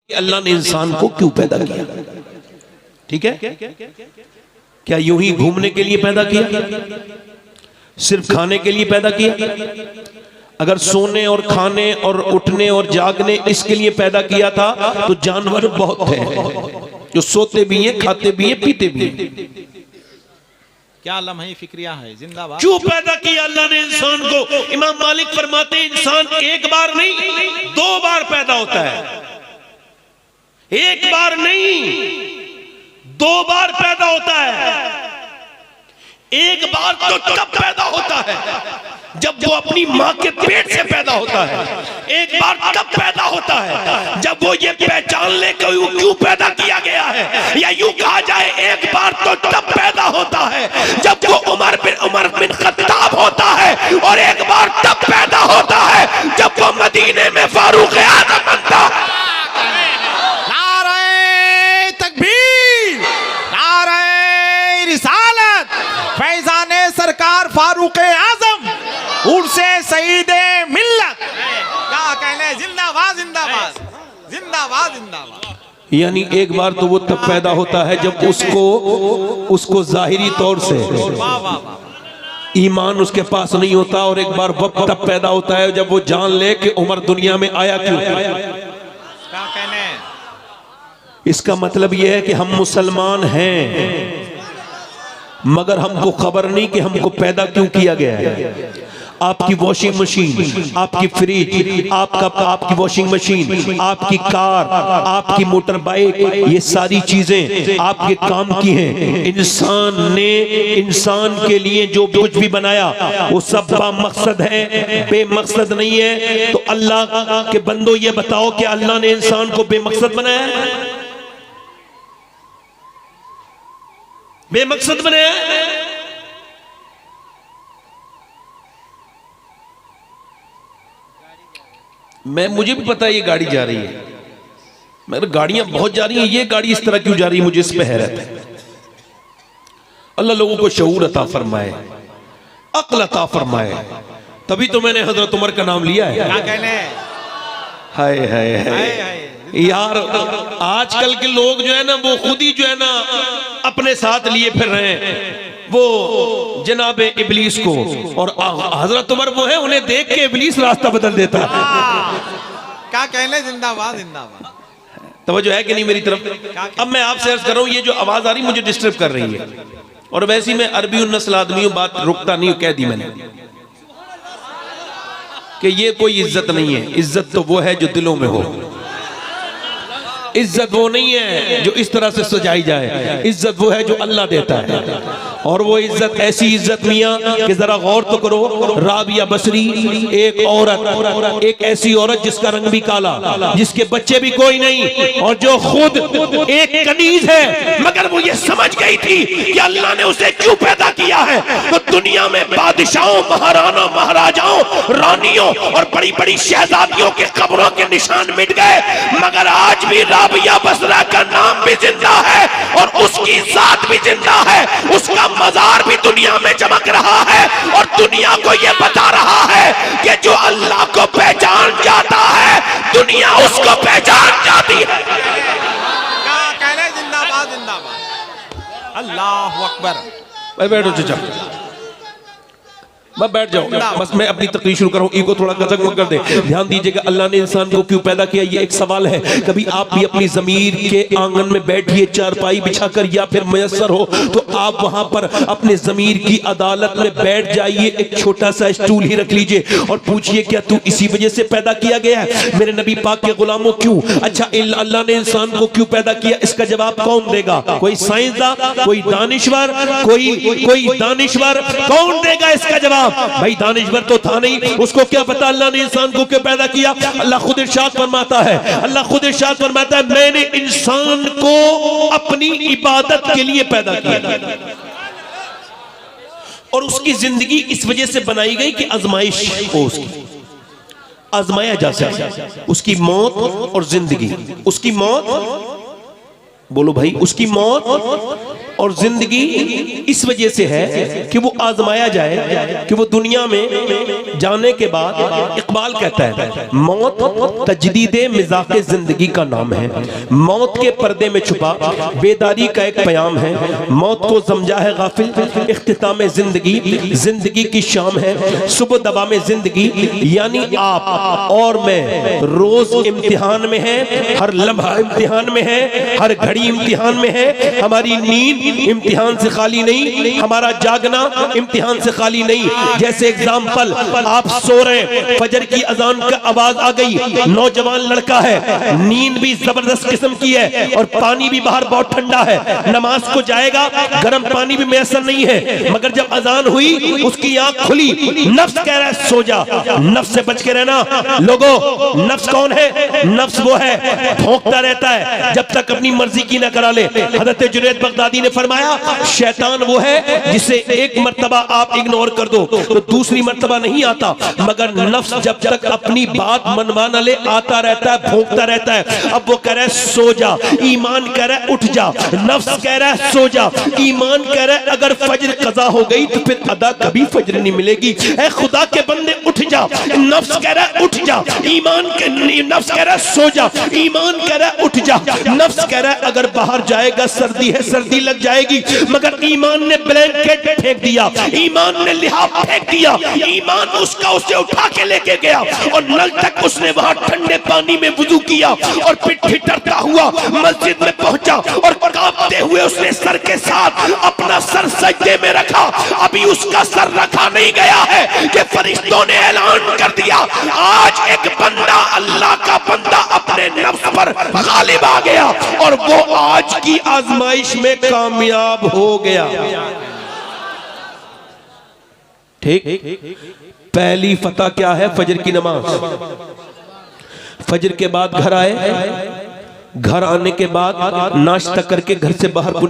अल्लाह ने इंसान को क्यों पैदा किया? ठीक है, क्या यूं ही घूमने के लिए पैदा किया? सिर्फ खाने के लिए पैदा किया? अगर सोने और खाने और उठने और जागने इसके लिए पैदा किया था तो जानवर बहुत हैं जो सोते भी हैं, खाते भी हैं, पीते भी हैं। क्या लम्हे फिक्रिया है, जिंदाबाद। क्यों पैदा किया अल्लाह ने इंसान को? इमाम मालिक फरमाते हैं इंसान एक बार नहीं 2 बार पैदा होता है। एक बार नहीं 2 बार पैदा होता है। एक बार तो तब पैदा होता है जब वो अपनी माँ के पेट से पैदा होता है। एक बार तब पैदा होता है जब वो ये पहचान ले कि वो क्यों पैदा किया गया है, या यूं कहा जाए एक बार तो तब पैदा होता है जब वो उमर बिन खत्ताब होता है, और एक बार तब पैदा होता है जब वो मदीने में फारूक आज़म बनता है। नारे तकबीर, नारे रिसालत, फैजाने सरकार फारूक आजम, उर्से सईदे मिल्लत। क्या कहने, जिंदाबाद जिंदाबाद जिंदाबाद जिंदाबाद। यानी एक बार तो वो तब पैदा होता है जब उसको जाहिरी तौर से ईमान उसके पास नहीं होता, और एक बार वो तब पैदा होता है जब वो जान ले कि उमर दुनिया में आया क्यों। क्या कहने, इसका मतलब यह है कि हम मुसलमान हैं मगर हमको खबर नहीं कि हमको पैदा क्यों किया गया है। आपकी वॉशिंग मशीन, आपकी फ्रिज, आपकी वॉशिंग मशीन, आपकी कार, आपकी मोटर बाइक, ये सारी चीजें आपके काम की हैं। इंसान ने इंसान के लिए जो कुछ भी बनाया वो सब बामकसद है, बेमकसद नहीं है। तो अल्लाह के बंदो ये बताओ कि अल्लाह ने इंसान को बेमकसद बनाया है? बेमकसद बनाया है? मुझे भी पता है ये गाड़ी जा रही है, मगर गाड़ियां बहुत जा रही हैं, ये गाड़ी इस तरह क्यों जा रही है मुझे इस पे हैरत है। अल्लाह लोगों को शऊर अता फरमाए, अक्ल अता फरमाए, तभी तो मैंने हजरत उमर का नाम लिया है। क्या कहने, हाय हाय हाय यार, आजकल के लोग जो है ना वो खुद ही जो है ना अपने साथ लिए फिर रहे हैं वो जनाब इबलीस को, और हजरत उमर वो है उन्हें देख के इबलीस रास्ता बदल देता है। क्या कहने, जिंदाबाद जिंदाबाद। तवज्जो है कि नहीं मेरी तरफ? अब मैं आपसे अर्ज कर रहा हूं, ये जो आवाज आ रही मुझे डिस्टर्ब कर रही है, और वैसे ही मैं अरबी नस्ल आदमी हूं, बात रुकता नहीं, कह दी मैंने कि ये कोई इज्जत नहीं है। इज्जत तो वो है जो दिलों में हो। इज्जत वो नहीं है जो इस तरह से सजाई जाए, इज्जत वो है जो अल्लाह देता है। और वो इज्जत ऐसी इज्जत मियां कि जरा गौर तो करो, राबिया बसरी एक औरत, एक ऐसी औरत जिसका रंग भी काला, जिसके बच्चे भी कोई नहीं, और जो खुद एक कनीज है, मगर वो ये समझ गई थी कि अल्लाह ने उसे क्यों पैदा किया है। तो दुनिया में बादशाहों, महाराना, महाराजाओं, रानियों और बड़ी बड़ी शहजादियों के कब्रों के निशान मिट गए, मगर आज भी राबिया बसरा का नाम भी जिंदा है और उसकी जात भी जिंदा है, उसका मजार भी दुनिया में चमक रहा है, और दुनिया को यह बता रहा है कि जो अल्लाह को पहचान जाता है दुनिया उसको पहचान जाती है। क्या कहने, जिंदाबाद जिंदाबाद। अल्लाह अकबर। बैठो चाचा, मैं बैठ जाऊंगा, बस मैं अपनी तकरीर शुरू करूं। ईगो थोड़ा गजक मत कर दे। ध्यान दीजिएगा, अल्लाह ने इंसान को क्यों पैदा किया, ये एक सवाल है। कभी आप भी अपनी जमीर के आंगन में बैठिए, चारपाई बिछाकर, या फिर मयसर हो तो आप वहां पर अपने जमीर की अदालत में बैठ जाइए, एक छोटा सा स्टूल ही रख लीजिए और पूछिए क्या तू इसी वजह से पैदा किया गया है? मेरे नबी पाक के गुलामों क्यों? अच्छा, अल्लाह ने इंसान को क्यों पैदा किया, इसका जवाब कौन देगा? कोई साइंसदान, कोई दानिश्वर, कोई दानिश्वर कौन देगा इसका जवाब? भाई दानिश्वर तो था नहीं, उसको क्या पता अल्लाह ने इंसान को क्यों पैदा किया। अल्लाह खुद इरशाद फरमाता है, अल्लाह खुद इरशाद फरमाता है, मैंने इंसान को अपनी इबादत के लिए पैदा किया, और उसकी जिंदगी इस वजह से बनाई गई कि आजमाइश हो, उसकी आजमाया जा सके। उसकी मौत और जिंदगी, उसकी मौत बोलो भाई, उसकी मौत और जिंदगी इस वजह से है कि वो आजमाया जाए कि वो दुनिया में जाने के बाद, इकबाल कहता है मौत तजदीदे मिजाक़े जिंदगी का नाम है, मौत के पर्दे में छुपा बेदारी का एक प्याम है, मौत को समझा है गाफिल इख्तिताम जिंदगी, जिंदगी की शाम है सुबह दबा में जिंदगी, यानी आप और मैं रोज इम्तिहान में है, हर लम्हा इम्तिहान में है, हर घड़ी इम्तिहान में है, हमारी नींद इम्तिहान से खाली नहीं, हमारा जागना इम्तिहान से खाली नहीं। जैसे एग्जाम्पल, आप सो रहे, फजर की अजान का आवाज आ गई, नौजवान लड़का है, नींद भी जबरदस्त किस्म की है और पानी भी बाहर बहुत ठंडा है, नमाज को जाएगा, गर्म पानी भी मैसर नहीं है, मगर जब अजान हुई उसकी आंख खुली, नफ्स कह रहा है सो जा, नफ्स से बच के रहना। लोगों, नफ्स कौन है? नफ्स वो है भौंकता रहता है जब तक अपनी मर्जी की ना करा ले। हजरत जुनैद बगदादी ने फरमाया शैतान वो है जिसे एक मर्तबा आप इग्नोर कर दो तो दूसरी मर्तबा नहीं आता, मगर नफ्स जब तक अपनी बात मनवा न ले आता रहता है, भौंकता रहता है। अब वो कह रहा है सो जा, ईमान कह रहा है उठ जा, नफ्स कह रहा है सो जा, ईमान कह रहा है अगर फजर कज़ा हो गई तो फिर अदा कभी फजर नहीं मिलेगी, ऐ खुदा के बंदे उठ जा, नफ्स कह रहा है उठ जा, नफ्स कह रहा है सो जा, ईमान कह रहा है उठ जा, नफ्स कह रहा है अगर बाहर जाएगा सर्दी है, सर्दी लग जाएगी, मगर ईमान ने ब्लैंकेट फेंक दिया, ईमान ने लिहाफ फेंक दिया, ईमान उसका उसे उठा के लेके गया और नल तक उसने वहां ठंडे पानी में वुजू किया और फिर ठिठुरता हुआ मस्जिद में पहुंचा और कांपते हुए उसने सर के साथ अपना सर सजदे में रखा। अभी उसका सर रखा नहीं गया है कि फरिश्तों ने ऐलान कर दिया आज एक बंदा, अल्लाह का बंदा अपने नफ्स पर गालिब आ गया और वो आज की आजमाइश में कामयाब हो गया। ठीक, पहली फतह क्या है? फजर की नमाज। फजर के बाद घर आए, घर आने के बाद नाश्ता करके घर से बाहर को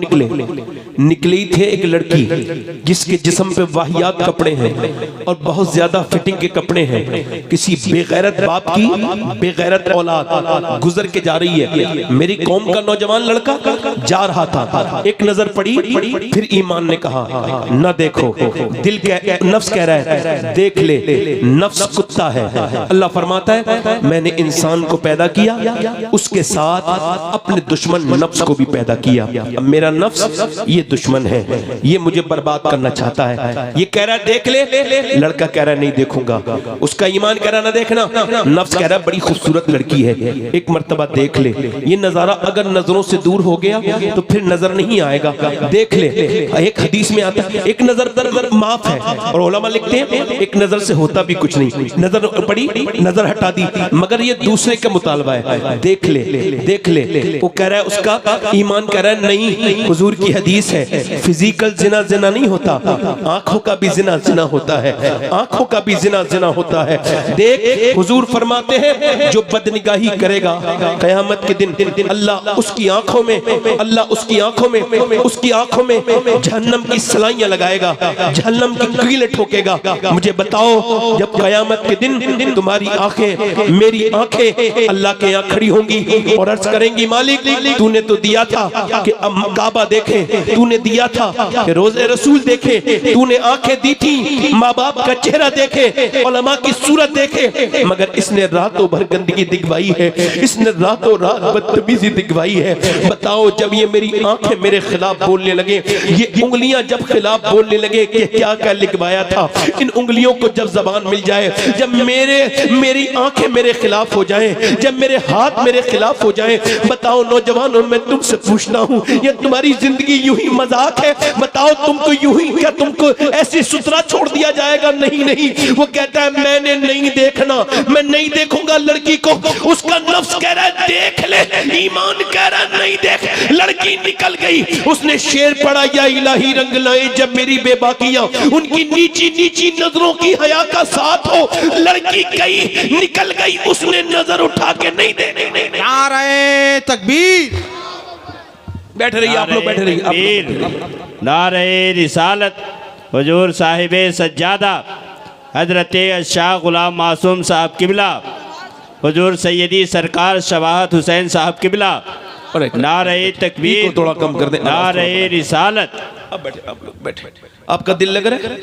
निकले ही थे एक लड़की जिसके जिस्म पे वाहियात कपड़े हैं और बहुत ज्यादा फिटिंग के कपड़े हैं। किसी बेगैरत बाप की बेगैरत औलाद गुजर के जा रही है। मेरी कौम का नौजवान लड़का जा रहा था, एक नजर पड़ी, फिर ईमान ने कहा न देखो, दिल नफ्स कह रहा है देख ले, नफ्स कुत्ता है। अल्लाह फरमाता है मैंने इंसान को पैदा किया, उसके साथ अपने दुश्मन नफ्स को भी पैदा किया। अब मेरा नफ्स ये दुश्मन है, ये मुझे बर्बाद करना चाहता है। ये कह रहा है देख ले, लड़का कह रहा है नहीं देखूंगा। उसका ईमान कह रहा ना देखना, नफ्स कह रहा है बड़ी खूबसूरत लड़की है, एक मर्तबा देख ले। ये नजारा अगर नजरों से दूर हो गया तो फिर नजर नहीं आएगा, देख ले। एक हदीस में आता है एक नजर माफ है, और उलमा लिखते हैं एक नजर से होता भी कुछ नहीं। नजर पड़ी, नजर हटा दी, मगर ये दूसरे का मुतालबा है, देख ले देख ले। वो कह रहा है, उसका ईमान कह रहा है नहीं, हुजूर की हदीस है फिजिकल जिना जिना नहीं होता, आंखों का भी जिना जिना होता है, आंखों का भी जिना जिना होता है। देख हुजूर फरमाते हैं जो बदनिगाही करेगा कयामत के दिन अल्लाह उसकी आंखों में, अल्लाह उसकी आंखों में, उसकी आंखों में जहन्नम की सलाइयां लगाएगा, जहन्नम की कीलें ठोकेगा। मुझे बताओ जब कयामत के दिन तुम्हारी आंखें मेरी आंखें अल्लाह के यहाँ खड़ी होंगी और अर्ज करेंगी मालिक तूने तो दिया था कि काबा देखे, तूने दिया था कि रोज़े रसूल देखे, तूने आंखें दी थी माँ बाप का चेहरा देखे, उलमा की सूरत देखे, मगर इसने रातों भर गंदगी दिखवाई है, इसने रातों रात बदतमीजी दिखवाई है। बताओ जब ये मेरी आंखें मेरे खिलाफ बोलने लगे, ये उंगलियां जब खिलाफ बोलने लगे कि क्या क्या लिखवाया था, इन उंगलियों को जब जबान मिल जाए, जब मेरी आंखें मेरे खिलाफ हो जाएं, जब मेरे हाथ मेरे खिलाफ हो जाएं, बताओ नौजवानों मैं तुमसे पूछता हूँ ये तुम्हारी जिंदगी यूं ही मजाक है? बताओ तुमको यूं ही क्या तुमको ऐसे सुतरा छोड़ दिया जाएगा? नहीं नहीं, वो कहता है मैंने नहीं देखना, मैं नहीं देखूंगा लड़की को। उसका नफ्स कह रहा है देख ले, ईमान कह रहा है नहीं देख। लड़की निकल गई, उसने शेर पढ़ा या इलाही रंग लाए जब मेरी बेबाकियां उनकी नीची नीची नजरों की हया का साथ हो। लड़की गई, निकल गई, उसने नजर उठा के नहीं देने तकबीर। बैठ रही आप लोग, बैठ रही। नारे रिसालत हुजूर साहिबे सज्जादा हजरत शाह गुलाम मासूम साहब किबला, हुजूर सैयदी सरकार शवाहत हुसैन साहब किबला नारे तकबीर, थोड़ा कम कर दे, नारे रिसालत। अब बैठे, आप लोग बैठे। आपका दिल लग रहा है?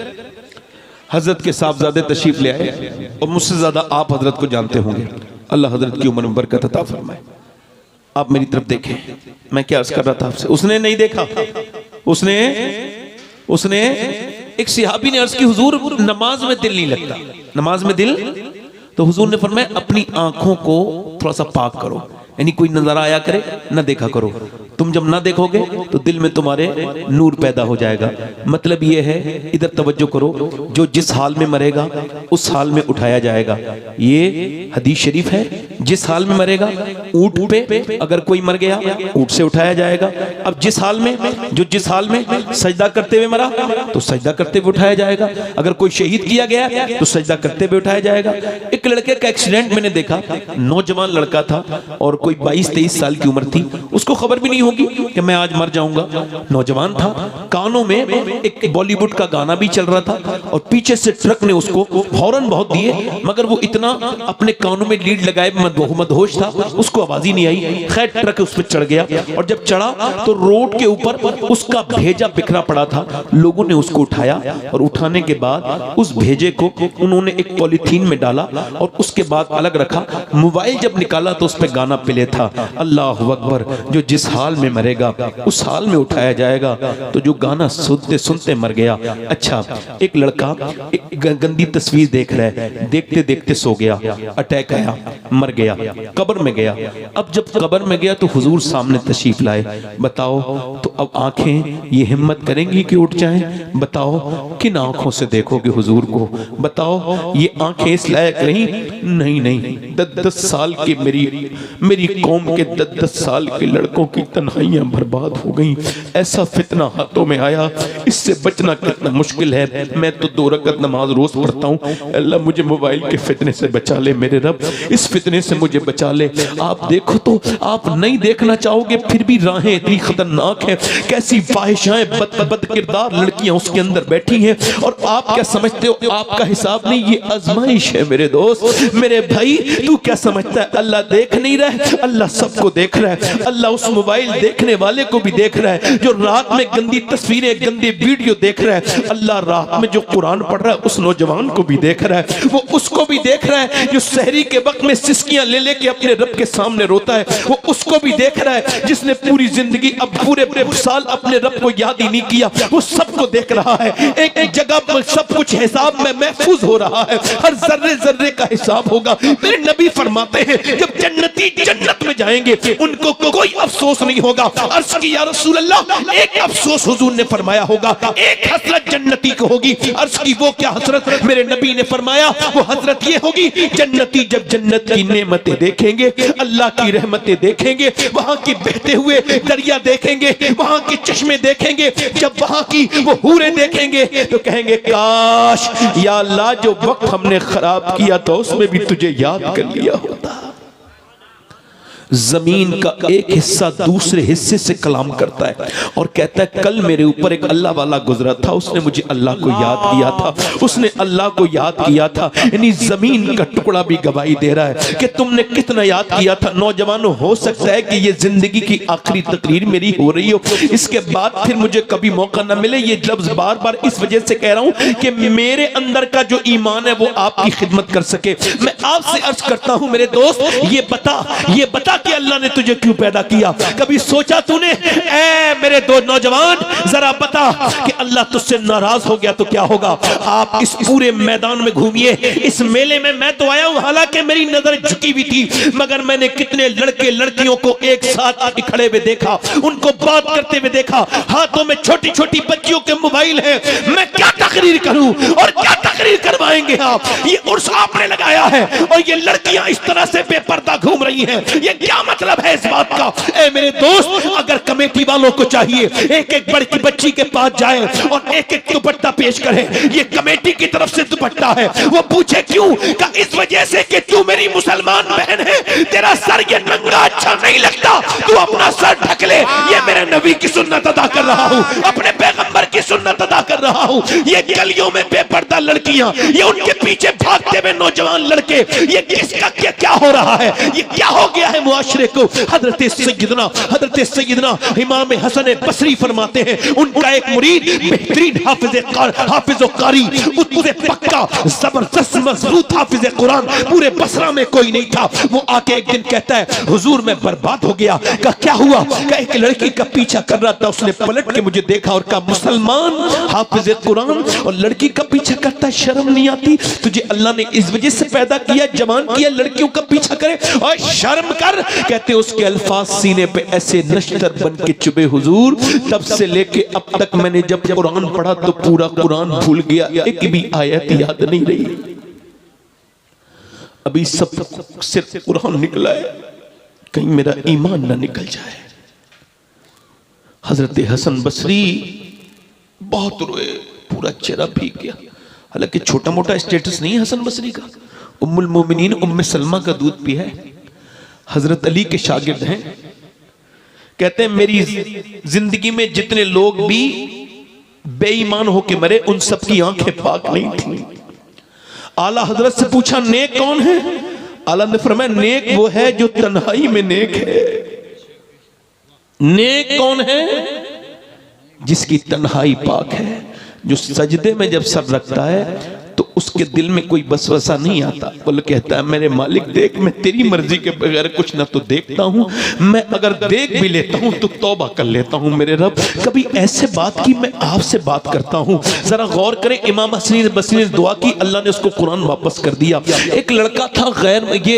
हजरत के साहबजादे तशरीफ ले आए और मुझसे ज्यादा आप हजरत को जानते होंगे। अल्लाह हजरत की उम्र में बरकत अता फरमाए। आप मेरी तरफ देखें, मैं क्या अर्ज कर रहा था आपसे, उसने नहीं देखा। उसने एक सिहाबी ने अर्ज की, हुजूर नमाज में दिल नहीं लगता, नमाज में दिल। तो हुजूर ने फरमाया अपनी आंखों को थोड़ा सा पाक करो, यानी कोई नजर आया करे ना देखा करो। तुम जब ना देखोगे तो दिल में तुम्हारे नूर पैदा हो जाएगा। मतलब ये है, इधर तवज्जो करो, जो जिस हाल में मरेगा उस हाल में उठाया जाएगा। ये हदीस शरीफ है, जिस हाल में मरेगा, ऊंट पे अगर कोई मर गया ऊंट से उठाया जाएगा। अब जिस हाल में सजदा करते हुए मरा तो सजदा करते हुए उठाया जाएगा। अगर कोई शहीद किया गया तो सजदा करते हुए उठाया जाएगा। एक लड़के का एक्सीडेंट मैंने देखा, नौजवान लड़का था और कोई 22-23 साल की उम्र थी। उसको खबर भी नहीं होगी कि मैं आज मर जाऊंगा। नौजवान था, कानों में एक बॉलीवुड का गाना भी चल रहा था और पीछे से ट्रक ने उसको हॉर्न बहुत दिए, मगर वो इतना अपने कानों में लीड लगाए मदहोश था, उसको आवाज ही नहीं आई। खैर ट्रक उस पर चढ़ गया और जब चढ़ा तो रोड के ऊपर उसका भेजा बिखरा पड़ा था। लोगों ने उसको उठाया और उठाने के बाद उस भेजे को उन्होंने एक पॉलीथीन में डाला और उसके बाद अलग रखा। मोबाइल जब निकाला तो उस पर गाना प्ले था, अल्लाह अकबर, जो जिस हाल में मरेगा उस हाल में उठाया जाएगा। तो जो गाना सुनते सुनते मर गया। अच्छा, एक लड़का एक गंदी तस्वीर देख रहा है, देखते देखते सो गया, अटैक आया, मर गया, कब्र में गया। अब जब कब्र में गया तो हुजूर सामने तशरीफ लाए। बताओ तो अब आंखें ये हिम्मत करेंगी कि उठ जाएं? बताओ किन आंखों से देखोगे हुजूर को? बताओ ये आंखें इस लायक रही? नहीं, 10 साल की मेरी कौम के 10 साल के लड़कों की तन्हाइयां बर्बाद हो गई। ऐसा फितना हाथों में आया, इससे बचना कितना मुश्किल है। मैं तो 2 रकअत नमाज रोज पढ़ता हूँ। अल्लाह मुझे मोबाइल के फितने से बचा ले मेरे रब, इस फितने से मुझे बचा ले। आप देखो तो आप नहीं देखना चाहोगे, फिर भी राहें इतनी खतरनाक हैं, कैसी फाहिशाएं बद किरदार लड़कियां उसके अंदर बैठी हैं। और आप क्या समझते हो आपका हिसाब नहीं, ये आजमाइश है मेरे दोस्त, मेरे भाई। तू क्या समझता है अल्लाह देख नहीं रहा है? अल्लाह सबको देख रहा है। अल्लाह उस मोबाइल देखने वाले को भी देख रहा है, जो रात में गंदी तस्वीरें गंदे वीडियो देख रहा है। अल्लाह रात में जो कुरान पढ़ रहा है उस नौजवान को भी देख रहा है, वो उसको भी देख रहा है। जो सहरी के वक्त में सिसकियां ले लेके अपने रब के सामने रोता है, वो उसको भी देख रहा है। जिसने पूरी जिंदगी अब पूरे साल अपने रब को याद ही नहीं किया, वो सबको देख रहा है। एक जगह पर सब कुछ हिसाब में महफूज हो रहा है, हर जर्रे जर्रे का हिसाब होगा। मेरे नबी फरमाते हैं जब जन्नती जन्नत में जाएंगे उनको कोई अफसोस नहीं होगा। अर्ज़ की या रसूल अल्लाह, एक अफसोस हुजूर ने फरमाया होगा, एक हसरत जन्नती को होगी। अर्ज़ की वो क्या हसरत? मेरे नबी ने फरमाया वो हसरत ये होगी, जन्नती जब जन्नत की नेमतें देखेंगे, अल्लाह की रहमतें देखेंगे, वहां के बहते हुए दरिया देखेंगे, वहां के चश्मे देखेंगे, जब वहां की वो हूरें देखेंगे तो कहेंगे काश या अल्लाह जो वक्त हमने खराब किया था उसमें भी तुझे याद कर लिया होता। जमीन का एक हिस्सा दूसरे हिस्से से कलाम करता है और कहता है कल मेरे ऊपर एक अल्लाह वाला गुजरा था, उसने मुझे अल्लाह को याद किया था, उसने अल्लाह को याद किया था। यानी जमीन का टुकड़ा भी गवाही दे रहा है कि तुमने कितना याद किया था। नौजवानों, हो सकता है कि ये जिंदगी की आखिरी तकरीर मेरी हो रही हो, इसके बाद फिर मुझे कभी मौका ना मिले। ये लफ्ज बार बार इस वजह से कह रहा हूं कि मेरे अंदर का जो ईमान है वो आपकी खिदमत कर सके। मैं आपसे अर्ज करता हूं मेरे दोस्त, ये बता कि अल्लाह ने तुझे क्यों पैदा किया? कभी सोचा तूने? ऐ मेरे दो नौजवान, जरा बता कि अल्लाह तुझसे नाराज हो गया तो क्या होगा? आप इस पूरे मैदान में घूमिए, इस मेले में मैं तो आया हूं, हालांकि मेरी नजर झुकी हुई थी, मगर मैंने कितने लड़के लड़कियों को एक साथ खड़े हुए देखा, उनको बात करते हुए देखा, हाथों में छोटी छोटी बच्चियों के मोबाइल हैं। मैं क्या तकरीर करूं और क्या तकरीर करवाएंगे आप? ये उर्स आपने लगाया है और ये लड़कियां इस तरह से बेपर्दा घूम रही हैं, ये क्या मतलब है इस बात का? ए मेरे दोस्त, अगर कमेटी वालों को चाहिए एक एक बड़ी बच्ची के पास जाए और एक एक दुपट्टा पेश करे, ये कमेटी की तरफ से दुपट्टा है, वो पूछे क्यों? का इस वजह से कि तू मेरी मुसलमान बहन है, तेरा सर ये नंगा अच्छा नहीं लगता, तू अपना सर ढक ले। ये मेरे नबी की सुन्नत अदा कर रहा हूँ, अपने पैगंबर की सुन्नत अदा कर रहा हूँ। ये गलियों में बेपर्दा लड़कियां, ये उनके पीछे भागते हुए नौजवान लड़के, ये किसका क्या हो रहा है? ये क्या हो गया है मुआशरे को हजरत सैयदना इमाम हसन बसरी फरमाते हैं, उनका एक मुरीद बेहतरीन हाफिज कारी, उससे पक्का जबरदस्त मजबूत हाफिज कुरान पूरे बसरा में कोई नहीं था। वो आके एक दिन कहता है, हुजूर मैं बर्बाद हो गया। कहा क्या हुआ? कहा एक लड़की का पीछा कर रहा था, उसने पलट के मुझे देखा और कहा मुसलमान हाफिज कुरान और लड़की का पीछा करता है, शर्म नहीं आती तुझे? अल्लाह ने इस वजह से पैदा किया, जवान किया, लड़कियों का पीछा करे और शर्म कर। कहते उसके अल्फाज सीने पे ऐसे नश्तर बन के चुभे हुजूर, तब से लेके अब तक मैंने जब कुरान पढ़ा तो पूरा कुरान भूल गया, एक भी आयत याद नहीं रही। अभी सब सिर्फ कुरान निकला है, कहीं मेरा ईमान ना निकल जाए। हजरत हसन बसरी बहुत रोए, पूरा चेहरा भीग गया। हालांकि छोटा मोटा स्टेटस नहीं है हसन बसरी का, उम्मुल मोमिनीन उम्मे सलमा का दूध पिया है, हजरत अली के शागिर्द हैं। कहते हैं मेरी जिंदगी में जितने लोग भी बेईमान होके मरे उन सबकी आंखें पाक नहीं थी। आला हजरत से पूछा नेक कौन है? आला ने फरमाया नेक वो है जो तन्हाई में नेक है। नेक कौन है? जिसकी तन्हाई पाक है, जो सजदे में जब सर रखता है तो उसके दिल में कोई बसवसा नहीं आता। बोले कहता है मेरे मालिक देख, मैं तेरी मर्जी के बगैर कुछ ना तो देखता हूं, मैं अगर देख भी लेता हूं तो तौबा कर लेता हूं। मेरे रब कभी ऐसे बात की, मैं आपसे बात करता हूं। जरा गौर करें, इमाम हसन बसरी ने दुआ की, अल्लाह ने उसको कुरान वापस कर दिया। एक लड़का था गैर ये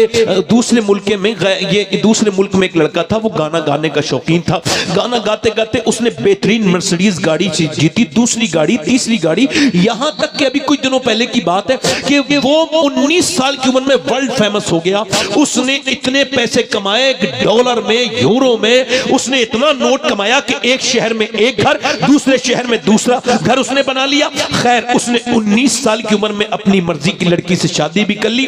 दूसरे मुल्क में, ये दूसरे मुल्क में एक लड़का था, वो गाना गाने का शौकीन था। गाना गाते गाते उसने बेहतरीन मर्सिडीज गाड़ी जीती, दूसरी गाड़ी, तीसरी गाड़ी, यहां तक कि अभी कुछ दिनों पहले की बात है कि वो 19 साल की उम्र में वर्ल्ड फेमस हो गया। उसने इतने पैसे कमाए, डॉलर में, यूरो में, उसने इतना नोट कमाया कि एक शहर में एक घर, दूसरे शहर में दूसरा घर उसने बना लिया। खैर उसने 19 साल की उम्र में अपनी मर्जी की लड़की से शादी भी कर ली।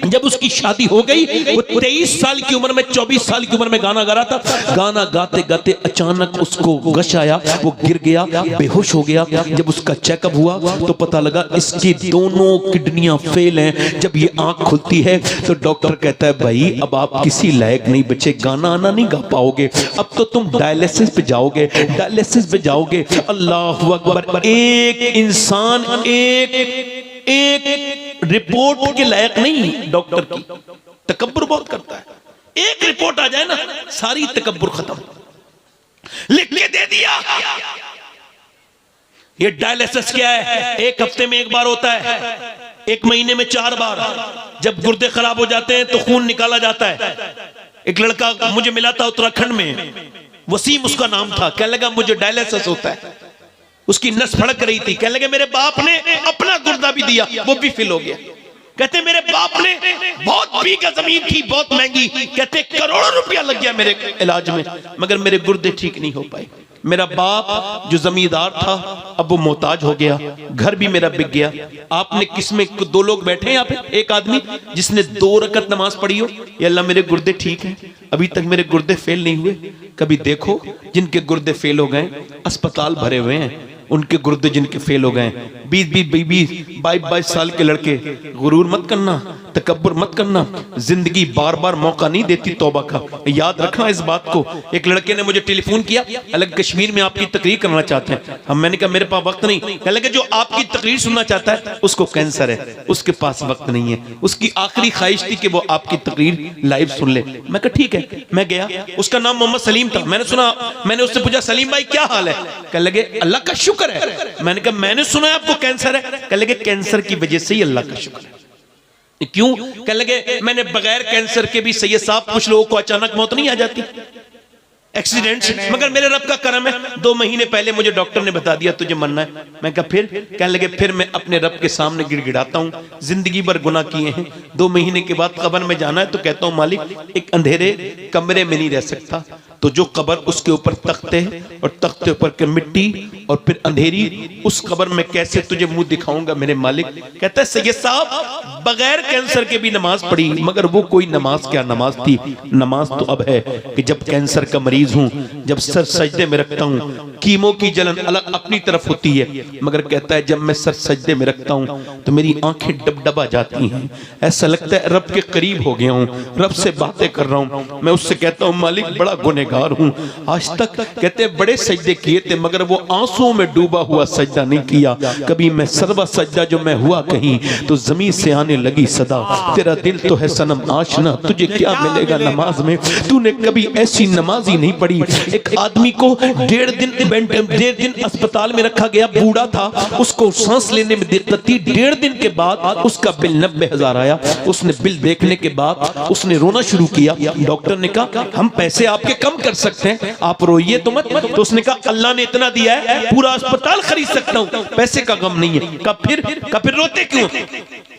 जब उसकी शादी हो गई, वो 23 साल की उम्र में, 24 साल की उम्र में गाना गा रहा था। गाना गाते गाते अचानक उसको गश आया, वो गिर गया, बेहोश हो गया। जब उसका चेकअप हुआ तो पता लगा इसकी दोनों किडनियां फेल हैं। जब ये आंख खुलती है तो डॉक्टर कहता है भाई अब आप किसी लायक नहीं बचे, गाना आना नहीं गा पाओगे, अब तो तुम डायलिसिस पे जाओगे, डायलिसिस पे जाओगे। अल्लाह अकबर। एक इंसान एक रिपोर्ट के लायक नहीं डॉक्टर की, तकब्बुर बहुत करता है। एक रिपोर्ट आ जाए ना, सारी तकब्बुर खत्म। लिख के दे दिया। ये डायलिसिस क्या है? एक हफ्ते में एक बार होता है, एक महीने में 4 बार। जब गुर्दे खराब हो जाते हैं तो खून निकाला जाता है। एक लड़का मुझे मिला था उत्तराखंड में, वसीम उसका नाम था। कहने लगा मुझे डायलिसिस होता है। उसकी नस फड़क रही थी। कहने लगे मेरे बाप ने अपना गुर्दा भी दिया, वो भी फिल हो गया। कहते मेरे बाप ने बहुत बीघा जमीन थी, बहुत महंगी, कहते करोड़ों रुपया लग गया मेरे इलाज में, मगर मेरे गुर्दे ठीक नहीं हो पाए। मेरा बाप जो जमींदार था अब वो मोहताज हो गया, घर भी मेरा बिक गया। आपने किसमें 2 लोग बैठे हैं यहाँ पे, एक आदमी जिसने 2 रकत नमाज पढ़ी हो, ये अल्लाह मेरे गुर्दे ठीक हैं, अभी तक मेरे गुर्दे फेल नहीं हुए। कभी देखो जिनके गुर्दे फेल हो गए, अस्पताल भरे हुए हैं, उनके गुर्दे जिनके फेल हो गए, 20-22 साल के लड़के। गुरूर मत करना, तकब्बुर मत करना, जिंदगी बार बार मौका नहीं देती तौबा का, याद रखना इस बात को। एक लड़के ने मुझे टेलीफोन किया, अलग कश्मीर में आपकी तकरीर करना चाहते हैं। हम मैंने कहा मेरे पास वक्त नहीं। कहने लगे जो आपकी तकरीर सुनना चाहता है उसको कैंसर है, उसके पास वक्त नहीं है, उसकी आखिरी ख्वाहिश थी कि वो आपकी तकरीर लाइव सुन ले। मैं कहा ठीक है। मैं गया, उसका नाम मोहम्मद सलीम था। मैंने उससे पूछा सलीम भाई क्या हाल है? कहने लगे अल्लाह का शुक्र है। मैंने कहा मैंने सुना है आपको कैंसर है। कहने लगे कैंसर की वजह से ही अल्लाह का शुक्र है। क्यों? कहने लगे मैंने बगैर कैंसर के भी सैयद साहब कुछ लोगों को अचानक मौत नहीं आ जाती, एक्सीडेंट, मगर मेरे रब का करम है 2 महीने पहले मुझे डॉक्टर ने बता दिया तुझे मरना है। मैं कहा फिर? कहने लगे फिर मैं अपने रब के सामने गिड़गिड़ाता हूँ, जिंदगी भर गुनाह किए हैं, 2 महीने के बाद कब्र में जाना है तो कहता हूँ मालिक एक अंधेरे कमरे में नहीं रह सकता, तो जो कब्र उसके ऊपर तख्ते और तख्ते ऊपर के मिट्टी और फिर अंधेरी, उस कब्र में कैसे तुझे मुंह दिखाऊंगा मेरे मालिक। कहता है सैयद साहब बगैर कैंसर के भी नमाज पढ़ी, मगर वो कोई नमाज क्या नमाज थी। नमाज तो अब है कि जब कैंसर का मरीज हूं, जब सर सजदे में रखता हूं, कीमो की जलन अलग अपनी तरफ होती है, मगर कहता है जब मैं सर सजदे में रखता हूं तो मेरी आंखें डबडबा जाती हैं, ऐसा लगता है रब के करीब हो गया हूं, रब से बातें कर रहा हूं। मैं उससे कहता हूं मालिक बड़ा गुनहगार हूं, आज तक कहते बड़े सजदे किए थे मगर वो आंसुओं में डूबा हुआ सजदा नहीं किया। कभी मैं सर्वा सजदा जो मैं हुआ कहीं तो जमीन से आने लगी सदा, तेरा दिल तो है सनम आशना, तुझे क्या मिलेगा नमाज में। तूने कभी ऐसी नमाज ही नहीं पढ़ी। एक आदमी को 1.5 दिन अस्पताल में रखा गया, बूढ़ा था, उसको सांस लेने में दिक्कत थी। 1.5 दिन के बाद उसका बिल 90,000 आया। उसने बिल देखने के बाद उसने रोना शुरू किया। डॉक्टर ने कहा हम पैसे आपके कम कर सकते हैं, आप रोइए तो मत। तो उसने कहा अल्लाह ने इतना दिया है पूरा अस्पताल खरीद सकता हूं, पैसे का गम नहीं है। कब फिर रोते क्यों?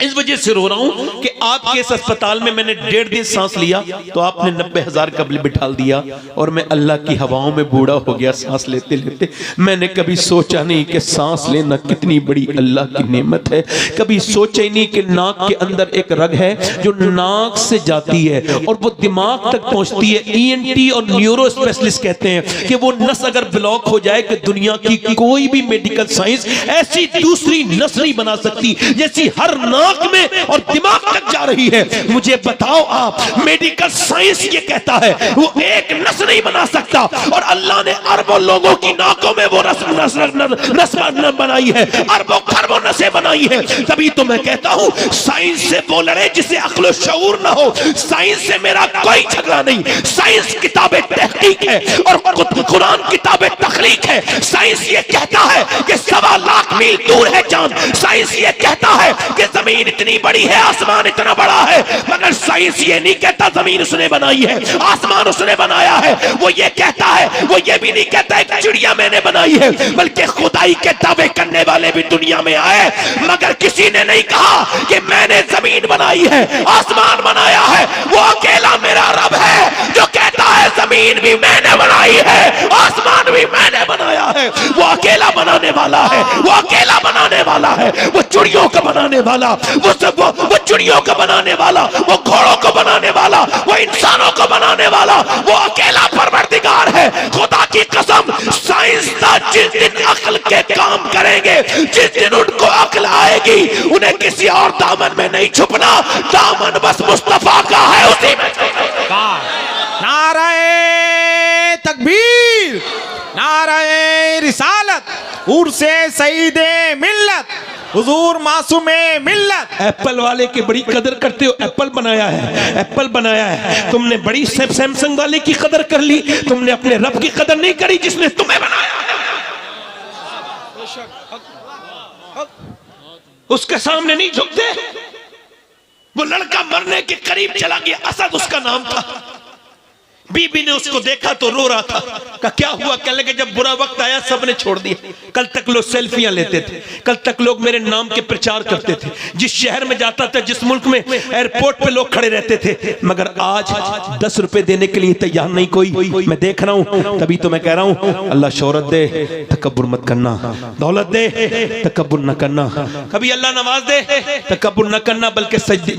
इस वजह से रो रहा हूं कि आपके इस अस्पताल में मैंने 1.5 दिन सांस लिया तो आपने 90,000 का बिल बिठा दिया और मैं अल्लाह की हवाओं में बूढ़ा हो गया सांस लेते लेते। मैंने कभी सोचा नहीं कि सांस लेना कितनी बड़ी अल्लाह की नेमत है। कभी सोचा ही नहीं कि नाक के अंदर एक रग है जो नाक से जाती है और वो दिमाग तक पहुंचती है। ENT और न्यूरो स्पेशलिस्ट कहते हैं कि वो नस अगर ब्लॉक हो जाए कि दुनिया की कोई भी मेडिकल साइंस ऐसी दूसरी नस नहीं बना सकती जैसी हर नाक में और दिमाग तक जा रही है। मुझे बताओ आप, मेडिकल साइंस ये कहता है वो एक नस नहीं बना सकता और अल्लाह ने अरबों लोगों की नाकों में वो नस बनाई है, अरबों खरबों नसें बनाई है। तभी तो मैं कहता हूं साइंस से वो लड़े जिसे अक्ल शऊर ना हो। साइंस से मेरा कोई झगड़ा नहीं। साइंस किताबें तहकीक है और कुरान किताबें तखलीक है। साइंस ये कहता है कि 1.25 लाख मील दूर है चांद। साइंस ये कहता है कि जमीन इतनी बड़ी है, आसमान इतना बड़ा है, मगर साइंस ये नहीं कहता जमीन उसने बनाई है, आसमान उसने बनाया है। वो ये कहता है, वो ये भी नहीं कहता है चिड़िया मैंने बनाई है, बल्कि खुदाई के दावे करने वाले भी दुनिया में आए, मगर किसी ने नहीं कहा कि मैंने जमीन बनाई है, आसमान बनाया है। वो अकेला मेरा रब है जो कहता है जमीन भी मैंने बनाई है, आसमान भी मैंने बनाया है। वो अकेला बनाने वाला है, वो अकेला बनाने वाला है, वो चिड़ियों को बनाने वाला, वो चिड़ियों को बनाने वाला, वो घोड़ों को बनाने वाला, वो इंसानों को बनाने वाला, वो अकेला परवरदिगार है। खुदा की कसम, साइंसदान जिस दिन अक्ल के काम करेंगे, जिस दिन उनको अक्ल आएगी, उन्हें किसी और दामन में नहीं छुपना, दामन बस मुस्तफा का है, उसी में नाराए तकबीर, नाराए रिसालत, उर्से सईदे मिल्लत, हुजूर मासूमे मिल्लत। एप्पल वाले की बड़ी कदर करते हो, एप्पल बनाया है, एप्पल बनाया है। तुमने बड़ी सैमसंग वाले की कदर कर ली, तुमने अपने रब की कदर नहीं करी जिसने तुम्हें बनाया है। उसके सामने नहीं झुकते। वो लड़का मरने के करीब चला गया, असद उसका नाम था। बीबी ने उसको देखा तो रो रहा था। कहा क्या हुआ? कहने लगे जब बुरा वक्त आया सबने छोड़ दिया। कल तक लोग सेल्फियां लेते थे, कल तक लोग मेरे नाम के प्रचार करते थे, जिस शहर में जाता था, जिस मुल्क में, एयरपोर्ट पे लोग खड़े रहते थे, मगर आज 10 रुपए देने के लिए तैयार नहीं कोई। मैं देख रहा हूं, तभी तो मैं कह रहा हूं अल्लाह शोहरत दे, तकब्बुर मत करना, दौलत दे, तकब्बुर न करना, कभी अल्लाह नवाज दे, तकब्बुर न करना, बल्कि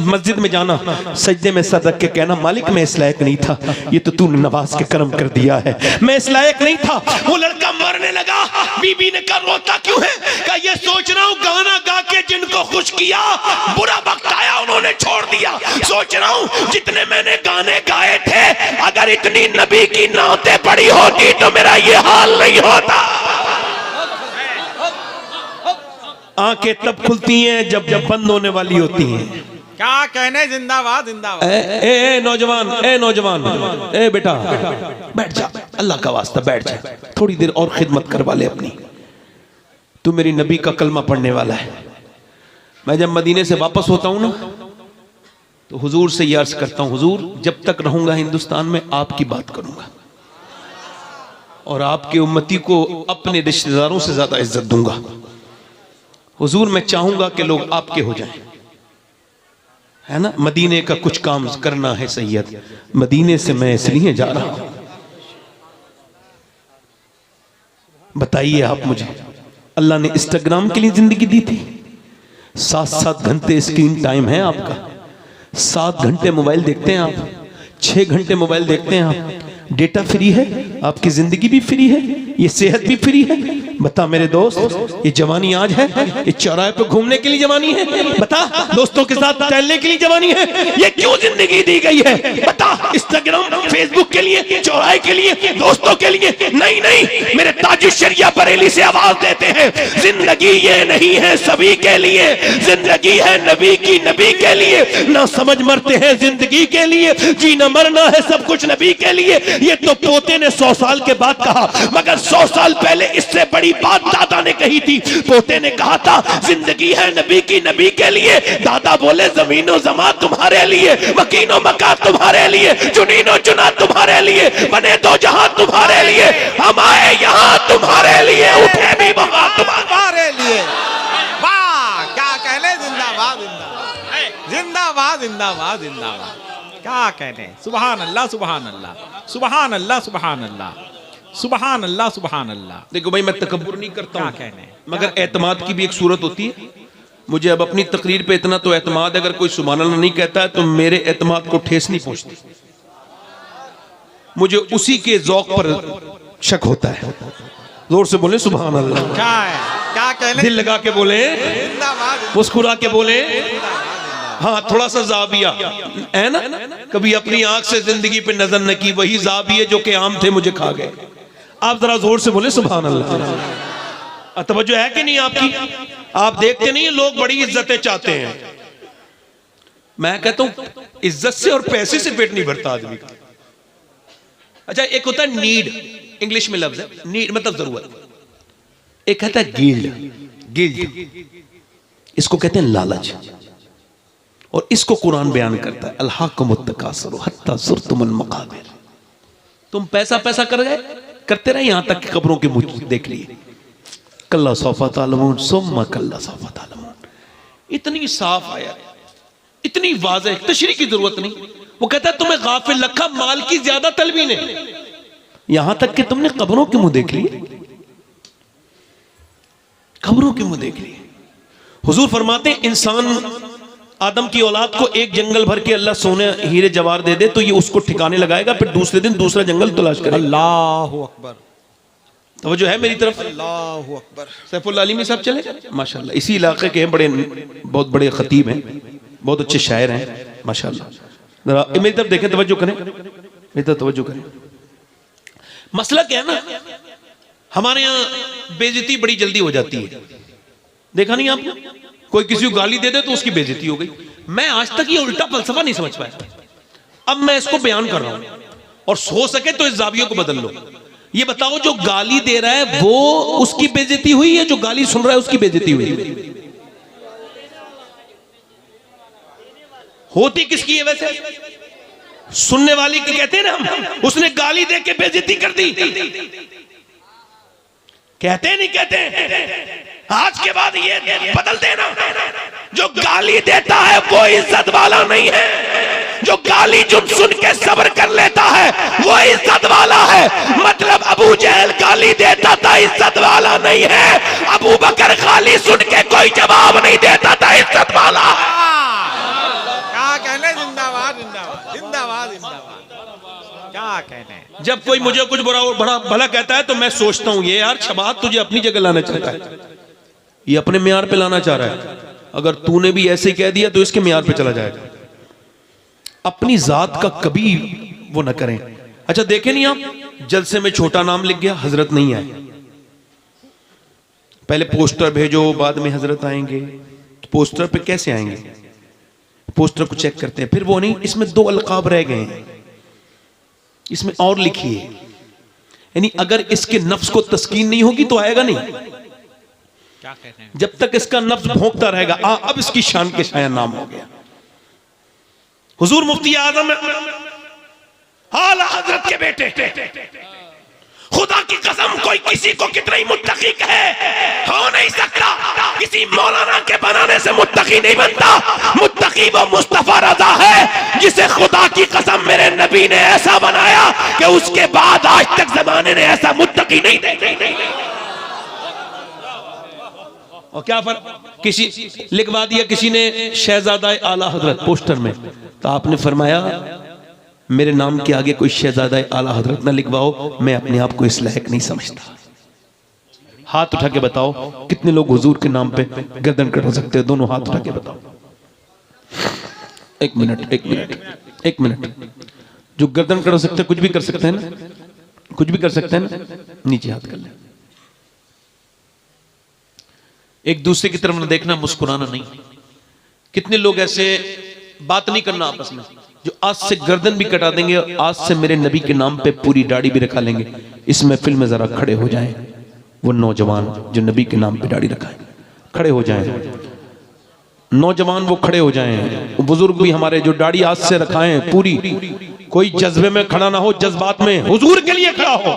मस्जिद में जाना, सजदे में सर रख के कहना मालिक मैं इस लायक नहीं था, ये तो तूने नवाज के करम कर दिया है, मैं इस लायक नहीं था। वो लड़का मरने लगा। बीबी ने कहा रोता क्यों है? कहा ये सोच रहा हूं गाना गा के जिनको खुश किया, बुरा वक्त आया उन्होंने छोड़ दिया। सोच रहा हूं जितने मैंने गाने गाए थे, अगर इतनी नबी की नाते पड़ी होती तो मेरा ये हाल नहीं होता। आंखें तब खुलती हैं जब बंद होने वाली होती हैं। क्या कहने, जिंदाबाद जिंदाबाद। ए नौजवान, ए नौजवान, ए बेटा बैठ जा, अल्लाह का वास्ता बैठ जा, थोड़ी देर और खिदमत करवा ले अपनी। तू मेरी नबी का कलमा पढ़ने वाला है। मैं जब मदीने से वापस होता हूं ना तो हुजूर से ये अर्ज करता हूं, हुजूर जब तक रहूंगा हिंदुस्तान में आपकी बात करूंगा और आपके उम्मती को अपने रिश्तेदारों से ज्यादा इज्जत दूंगा। हुजूर मैं चाहूंगा कि लोग आपके हो जाएं, है ना। मदीने का कुछ काम करना है सैयद, मदीने से मैं इसलिए जा रहा हूं, बताइए आप मुझे, अल्लाह ने इंस्टाग्राम के लिए जिंदगी दी थी? 7-7 घंटे स्क्रीन टाइम है आपका, 7 घंटे मोबाइल देखते हैं आप, 6 घंटे मोबाइल देखते हैं आप, डेटा फ्री है, आपकी जिंदगी भी फ्री है, ये सेहत भी फ्री है। बता मेरे दोस्त, ये जवानी आज है? ये चौराहे पे घूमने के लिए जवानी है? बता, दोस्तों के साथ टहलने के लिए जवानी है? ये क्यों जिंदगी दी गई है? बता, इंस्टाग्राम फेसबुक के लिए, चौराहे के लिए, दोस्तों के लिए? नहीं नहीं, मेरे ताज शरिया बरेली से आवाज देते हैं, जिंदगी ये नहीं है सभी के लिए, जिंदगी है नबी की, नबी के लिए। ना समझ मरते हैं जिंदगी के लिए, जीना मरना है सब कुछ नबी के लिए। ये तो पोते ने 100 साल के बाद कहा, मगर 100 साल पहले इससे बड़ी बात दादा ने कही थी। पोते ने कहा था जिंदगी है नबी की, नबी के लिए। दादा बोले जमीनो जमा तुम्हारे लिए, मकीनो मका तुम्हारे लिए, चुनीनो चुना तुम्हारे लिए, बने दो जहां तुम्हारे लिए, हम आए यहाँ तुम्हारे लिए, उठे भी वहां तुम्हारे लिए। वाह, क्या कहने, जिंदाबाद जिंदाबाद जिंदाबाद जिंदाबाद जिंदाबाद, क्या कहने। सुभान अल्लाह सुभान अल्लाह सुभान अल्लाह सुभान अल्लाह सुभान अल्लाह सुभान अल्लाह। देखो भाई, मैं तकब्बुर नहीं करता हूं, क्या कहने, मगर एतमाद की भी एक सूरत होती है। मुझे अब अपनी तकरीर पे इतना तो एतमाद, अगर कोई सुभान अल्लाह नहीं कहता है तो मेरे एतमाद को ठेस नहीं पहुंचती, मुझे उसी के ज़ौक़ पर शक होता है। जोर से बोले सुभान अल्लाह। क्या है, क्या कहने, दिल लगा के बोले, मुस्कुरा के बोले, हाँ थोड़ा सा जाविया है ना, कभी अपनी आंख से जिंदगी पे नजर न की, वही जाविये जो के आम थे मुझे खा गए। आप जरा जोर से बोले सुभान अल्लाह। तवज्जो है कि नहीं आपकी? आप देखते नहीं लोग बड़ी इज्जतें चाहते हैं, मैं कहता हूं इज्जत से और पैसे से पेट नहीं भरता आदमी का। अच्छा, एक होता है नीड, इंग्लिश में लफ्ज है नीड, मतलब जरूरत। एक कहता है गिल्ड, गिल्ड इसको कहते हैं लालच, और इसको कुरान बयान करता है अल्हाकुमुत तकासुर हत्ता ज़ुरतुमुल मकाबिर। तुम पैसा पैसा करते रहे यहां तक कि कब्रों के मुंह देख लिए। कल्ला सौफा तालमून सुम्मा कल्ला सौफा तालमून। इतनी साफ आया, इतनी वाज़ेह, तशरीह की जरूरत नहीं। वो कहता है तुम्हें गाफिल रखा माल की ज्यादा तलबी ने, यहां तक कि तुमने कब्रों के मुंह देख लिए, कब्रों के मुंह देख लिए। हुजूर फरमाते हैं इंसान आदम की औलाद को एक जंगल भर के अल्लाह सोने हीरे जवाहर दे दे तो ये उसको ठिकाने लगाएगा, फिर दूसरे दिन दूसरा जंगल तलाश करेगा। अल्लाहु अकबर, तो जो है मेरी तरफ, अल्लाहु अकबर। सैफुल आलिमी साहब चले माशाल्लाह, इसी इलाके के हैं, बड़े बहुत बड़े खतीब हैं, बहुत अच्छे शायर हैं माशाल्लाह। जरा मेरी तरफ देखें, तवज्जो करें, मेरी तरफ तवज्जो करें। मसला क्या है ना, हमारे यहाँ बेइज्जती बड़ी जल्दी हो जाती है। देखा नहीं आपने, कोई किसी को गाली दे दे तो उसकी बेइज्जती हो गई। मैं आज तक ये उल्टा फलसफा नहीं समझ पाया, अब मैं इसको बयान कर रहा हूं, और हो सके तो इस जावियों को बदल लो। ये बताओ, जो गाली दे रहा है वो उसकी बेइज्जती हुई है, जो गाली सुन रहा है उसकी बेइज्जती हुई? होती किसकी है वैसे? सुनने वाली की कहते हैं ना हम, उसने गाली दे के बेइज्जती कर दी, कहते नहीं कहते? आज के बाद ये बदल देना, जो गाली देता है वो इज्जत वाला नहीं है, जो गाली सुन के सब्र कर लेता है वो इज्जत वाला है। मतलब अबू जहल गाली देता था, इज्जत वाला नहीं है। अबू बकर गाली सुन के कोई जवाब नहीं देता था, इज्जत वाला है। क्या कहने, जिंदाबाद जिंदाबाद जिंदाबाद जिंदाबाद, क्या कहने। जब कोई मुझे कुछ बड़ा भला कहता है तो मैं सोचता हूं ये यार शबात तुझे अपनी जगह लाना चाहता है, ये अपने म्यार पे लाना चाह रहा है। अगर तूने भी ऐसे कह दिया तो इसके म्यार पे चला जाएगा। अपनी जात का कभी वो न करें। अच्छा देखे नहीं आप, जलसे में छोटा नाम लिख गया, हजरत नहीं आए, पहले पोस्टर भेजो बाद में हजरत आएंगे, तो पोस्टर पे कैसे आएंगे? पोस्टर को चेक करते हैं, फिर वो नहीं, इसमें 2 अलकाब रह गए हैं, इसमें और लिखिए। यानी अगर इसके नफ्स को तस्कीन नहीं होगी तो आएगा नहीं। क्या कहते हैं, जब तक इसका नफ्स भोंकता रहेगा। अब इसकी शान के शाया नाम हो गया। हुजूर मुफ्ती आजम आला हजरत के बेटे, खुदा की कसम कोई किसी को कितना ही मुत्तकी कहे, हो नहीं सकता। किसी मौलाना के बनाने से मुत्तकी नहीं बनता। मुत्तकी वो मुस्तफा रजा है जिसे खुदा की कसम मेरे नबी ने ऐसा बनाया कि उसके बाद आज तक जमाने ने ऐसा मुत्तकी नहीं देखा। और क्या फर्क, किसी लिखवा दिया किसी ने शहजादा आला हजरत पोस्टर में, तो आपने फरमाया मेरे नाम के आगे कोई शहजादा आला हजरत ना लिखवाओ, मैं अपने आप को इस लायक नहीं समझता। हाथ उठा के बताओ कितने लोग हुजूर के नाम पे गर्दन कटा सकते हैं? दोनों हाथ उठा के बताओ। एक मिनट, जो गर्दन कटा सकते हैं कुछ भी कर सकते हैं ना, कुछ भी कर सकते हैं ना, नीचे हाथ कर ले। एक दूसरे की तरफ न देखना, मुस्कुराना नहीं। कितने लोग ऐसे बात नहीं करना आपस में, जो आज से गर्दन भी कटा देंगे, आज से मेरे नबी के नाम पे पूरी दाढ़ी भी रखा लेंगे। इस महफिल में जरा खड़े हो जाएं वो नौजवान जो नबी के नाम पे दाढ़ी रखाएं, खड़े हो जाएं नौजवान, वो खड़े हो जाएं। बुजुर्ग भी हमारे जो दाढ़ी आज से रखाएं पूरी, कोई जज्बे में खड़ा ना हो, जज्बात में हुजूर के लिए खड़ा हो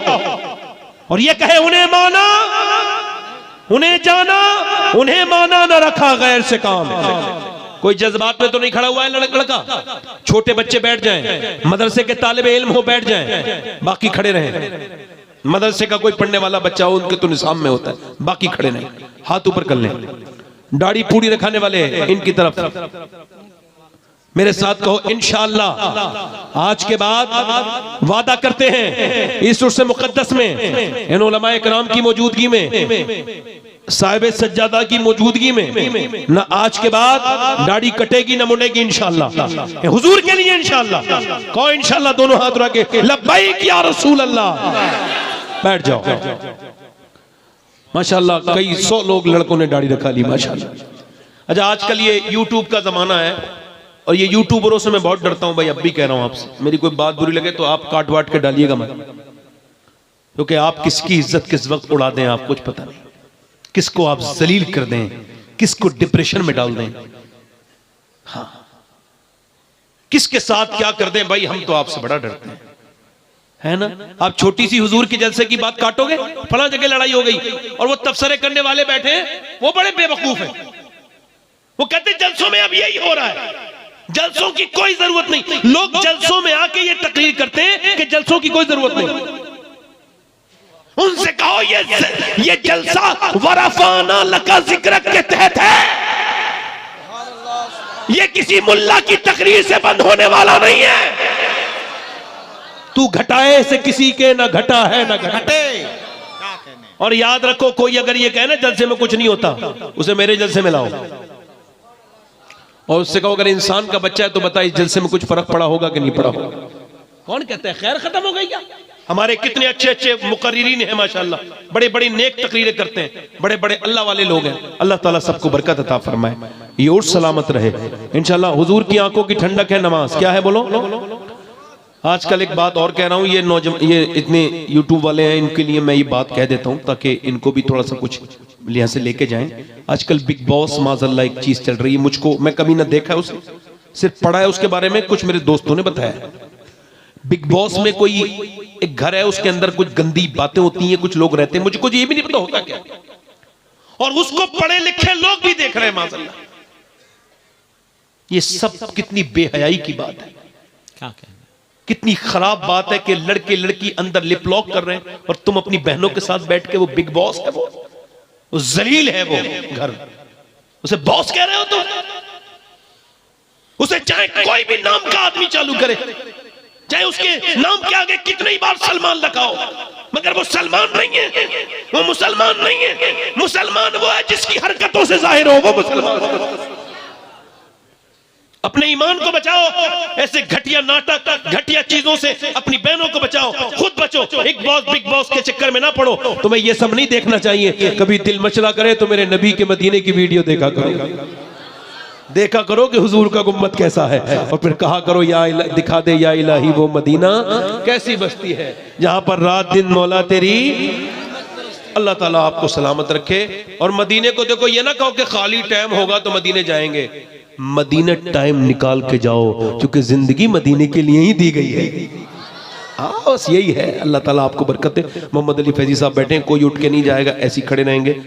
और ये कहे उन्हें माना, उन्हें जाना, उन्हें माना, न रखा गैर से काम। कोई जज्बात में तो नहीं खड़ा हुआ है लड़का। छोटे बच्चे बैठ जाएं, मदरसे के तालिबे इल्म हो बैठ जाएं, बाकी खड़े रहें। मदरसे का कोई पढ़ने वाला बच्चा हो, उनके तो निसाब में होता है, बाकी खड़े नहीं, हाथ ऊपर कर लें। दाढ़ी पूरी रखाने वाले इनकी तरफ मेरे साथ कहो इंशाअल्लाह। आज के बाद वादा करते हैं इस उर्स मुकद्दस में, इन उलमाए किराम की मौजूदगी में, साहिब सज्जादा की मौजूदगी में, ना आज के बाद दाढ़ी कटेगी ना मुड़ेगी इंशाअल्लाह, हुजूर के लिए इंशाअल्लाह। कहो इंशाअल्लाह, दोनों हाथ उठा के लब्बैक या रसूल अल्लाह। बैठ जाओ। माशाअल्लाह कई 100 लोग लड़कों ने दाढ़ी रखा ली माशाअल्लाह। अच्छा, आजकल ये यूट्यूब का जमाना है और ये यूट्यूबरों से मैं बहुत डरता हूं भाई, अब भी कह रहा हूं आपसे, मेरी कोई बात बुरी लगे तो आप काट वाट के डालिएगा मत, क्योंकि आप किसकी इज्जत किस वक्त उड़ा दें आप कुछ पता नहीं, किसको आप जलील कर दें, किसको डिप्रेशन में डाल दें, हाँ किसके साथ क्या कर दें भाई, हम तो आपसे बड़ा डरते हैं, है ना। आप छोटी सी हुजूर के जलसे की बात काटोगे, फला जगह लड़ाई हो गई, और वो तबसरे करने वाले बैठे हैं, वो बड़े बेवकूफ हैं, वो कहते हैं जलसों में अब यही हो रहा है, जलसों की कोई जरूरत नहीं। लोग जलसों में आके ये तकरीर करते हैं कि जलसों की कोई जरूरत नहीं। उनसे कहो ये जलसा वरफाना लका जिक्र के तहत है, ये किसी मुल्ला की तकरीर से बंद होने वाला नहीं है। तू घटाए से किसी के ना घटा है ना घटे। और याद रखो, कोई अगर ये कहे ना जलसे में कुछ नहीं होता, उसे मेरे जलसे में लाओ और उससे कहो अगर इंसान का बच्चा है तो बता इस जलसे में कुछ फर्क पड़ा होगा कि नहीं पड़ा होगा। कौन कहता है खैर खत्म हो गई क्या? हमारे कितने अच्छे अच्छे मुकर्रिरीन हैं माशाअल्लाह, बड़े बड़े नेक तकरीरें करते हैं, बड़े बड़े अल्लाह वाले लोग हैं। अल्लाह ताला सबको बरकत अता फरमाए, ये और सलामत रहे इंशाअल्लाह। हुजूर की आंखों की ठंडक है नमाज। क्या है बोलो? आजकल एक बात और कह रहा हूं, ये इतने यूट्यूब वाले हैं, इनके लिए मैं ये बात कह देता हूं ताकि इनको भी थोड़ा सा कुछ यहाँ से लेके जाएं। आजकल बिग बॉस माज़अल्लाह एक चीज चल रही है, मुझको मैं कभी ना देखा है उसे, सिर्फ पढ़ा है उसके बारे में, कुछ मेरे दोस्तों ने बताया। बिग बॉस में कोई एक घर है, उसके अंदर कुछ गंदी बातें होती हैं, कुछ लोग रहते हैं, मुझको ये भी नहीं पता होता क्या, और उसको पढ़े लिखे लोग भी देख रहे हैं माज़अल्लाह। ये सब कितनी बेहयाई की बात है, क्या कहना, कितनी खराब बात है कि लड़के लड़की अंदर लिप लॉक कर रहे हैं और तुम अपनी बहनों के साथ बैठ के, वो बिग बॉस है, वो जलील है, वो घर, उसे बॉस कह रहे हो तुम। उसे चाहे कोई भी नाम का आदमी चालू करे, चाहे उसके नाम के आगे कितनी बार सलमान लगाओ, मगर वो सलमान नहीं है, वो मुसलमान नहीं है। मुसलमान वो है जिसकी हरकतों से जाहिर हो वो मुसलमान। अपने ईमान को बचाओ, ऐसे घटिया नाटक घटिया चीजों से अपनी बहनों को बचाओ, खुद बचो। एक बॉस बिग बॉस के चक्कर में ना पड़ो। तुम्हें ये सब नहीं देखना चाहिए। कभी दिल मचला करे तो मेरे नबी के मदीने की वीडियो देखा करो कि हुजूर का गुम्बद कैसा है, और फिर कहा करो या दिखा दे या इलाही वो मदीना कैसी बस्ती है जहां पर रात दिन मौला तेरी। अल्लाह ताला आपको सलामत रखे। और मदीने को देखो, ये ना कहो कि खाली टाइम होगा तो मदीने जाएंगे, मदीने टाइम निकाल के जाओ, क्योंकि जिंदगी मदीने के लिए ही दी गई है। बस यही है। अल्लाह ताला आपको बरकत दे। मोहम्मद अली फैजी साहब बैठे हैं, कोई उठ के नहीं जाएगा, ऐसे खड़े रहेंगे।